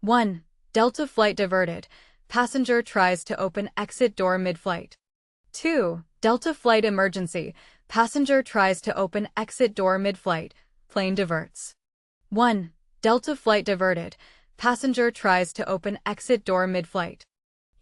1. Delta flight diverted. Passenger tries to open exit door mid-flight. 2. Delta flight emergency. Passenger tries to open exit door mid-flight. Plane diverts. 1. Delta flight diverted. Passenger tries to open exit door mid-flight.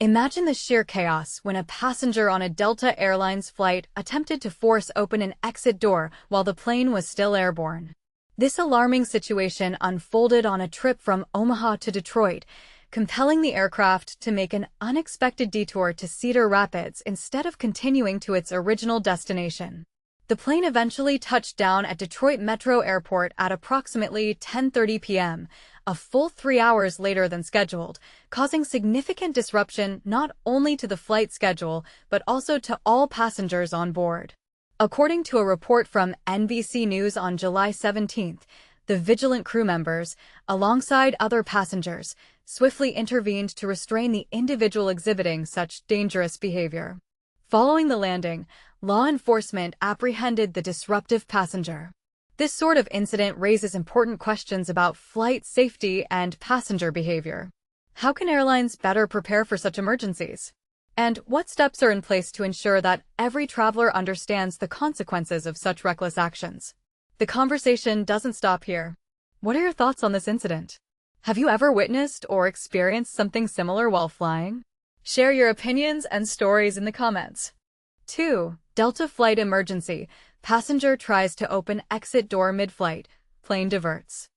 Imagine the sheer chaos when a passenger on a Delta Airlines flight attempted to force open an exit door while the plane was still airborne. This alarming situation unfolded on a trip from Omaha to Detroit, compelling the aircraft to make an unexpected detour to Cedar Rapids instead of continuing to its original destination. The plane eventually touched down at Detroit Metro Airport at approximately 10:30 p.m., a full 3 hours later than scheduled, causing significant disruption not only to the flight schedule but also to all passengers on board. According to a report from NBC News on July 17th, the vigilant crew members, alongside other passengers, swiftly intervened to restrain the individual exhibiting such dangerous behavior. Following the landing, law enforcement apprehended the disruptive passenger. This sort of incident raises important questions about flight safety and passenger behavior. How can airlines better prepare for such emergencies? And what steps are in place to ensure that every traveler understands the consequences of such reckless actions? The conversation doesn't stop here. What are your thoughts on this incident? Have you ever witnessed or experienced something similar while flying? Share your opinions and stories in the comments. 2. Delta flight emergency. Passenger tries to open exit door mid-flight. Plane diverts.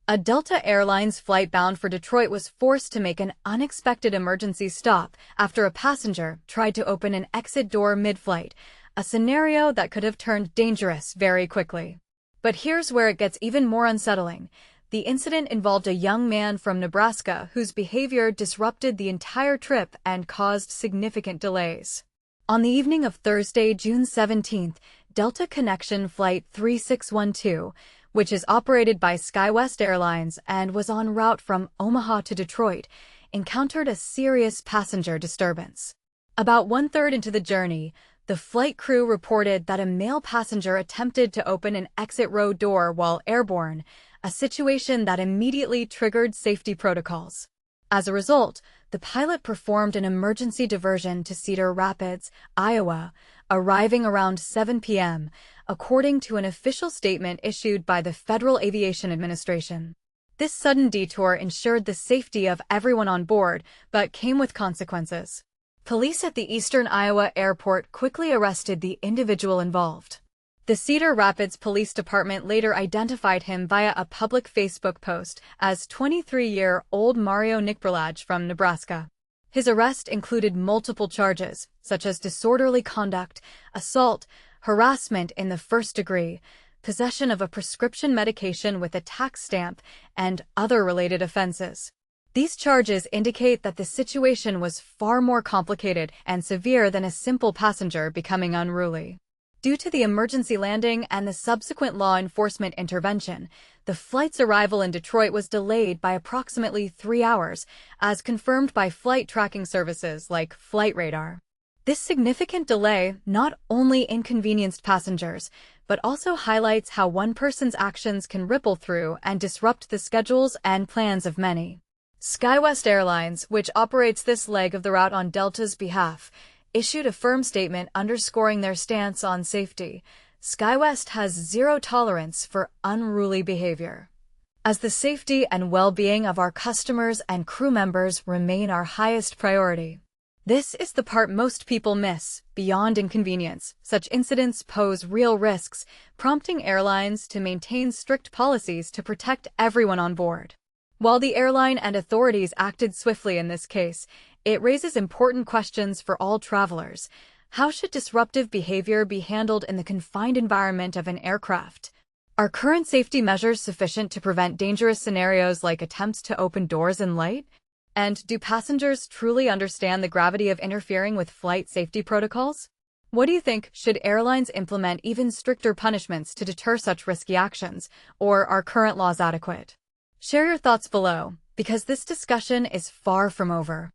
A Delta Airlines flight bound for Detroit was forced to make an unexpected emergency stop after a passenger tried to open an exit door mid-flight, a scenario that could have turned dangerous very quickly. But here's where it gets even more unsettling. The incident involved a young man from Nebraska whose behavior disrupted the entire trip and caused significant delays. On the evening of Thursday, June 17th, Delta Connection Flight 3612, which is operated by SkyWest Airlines and was en route from Omaha to Detroit, encountered a serious passenger disturbance. About one-third into the journey, the flight crew reported that a male passenger attempted to open an exit row door while airborne, a situation that immediately triggered safety protocols. As a result, the pilot performed an emergency diversion to Cedar Rapids, Iowa, arriving around 7 p.m., according to an official statement issued by the Federal Aviation Administration. This sudden detour ensured the safety of everyone on board, but came with consequences. Police at the eastern Iowa airport quickly arrested the individual involved. The Cedar Rapids Police Department later identified him via a public Facebook post as 23-year-old Mario Nikprelaj from Nebraska. His arrest included multiple charges, such as disorderly conduct, assault, harassment in the first degree, possession of a prescription medication with a tax stamp, and other related offenses. These charges indicate that the situation was far more complicated and severe than a simple passenger becoming unruly. Due to the emergency landing and the subsequent law enforcement intervention, the flight's arrival in Detroit was delayed by approximately 3 hours, as confirmed by flight tracking services like Flight Radar. This significant delay not only inconvenienced passengers, but also highlights how one person's actions can ripple through and disrupt the schedules and plans of many. SkyWest Airlines, which operates this leg of the route on Delta's behalf, issued a firm statement underscoring their stance on safety. SkyWest has zero tolerance for unruly behavior, as the safety and well-being of our customers and crew members remain our highest priority. This is the part most people miss. Beyond inconvenience, such incidents pose real risks, prompting airlines to maintain strict policies to protect everyone on board. While the airline and authorities acted swiftly in this case, it raises important questions for all travelers. How should disruptive behavior be handled in the confined environment of an aircraft? Are current safety measures sufficient to prevent dangerous scenarios like attempts to open doors in light? And do passengers truly understand the gravity of interfering with flight safety protocols? What do you think? Should airlines implement even stricter punishments to deter such risky actions, or are current laws adequate? Share your thoughts below, because this discussion is far from over.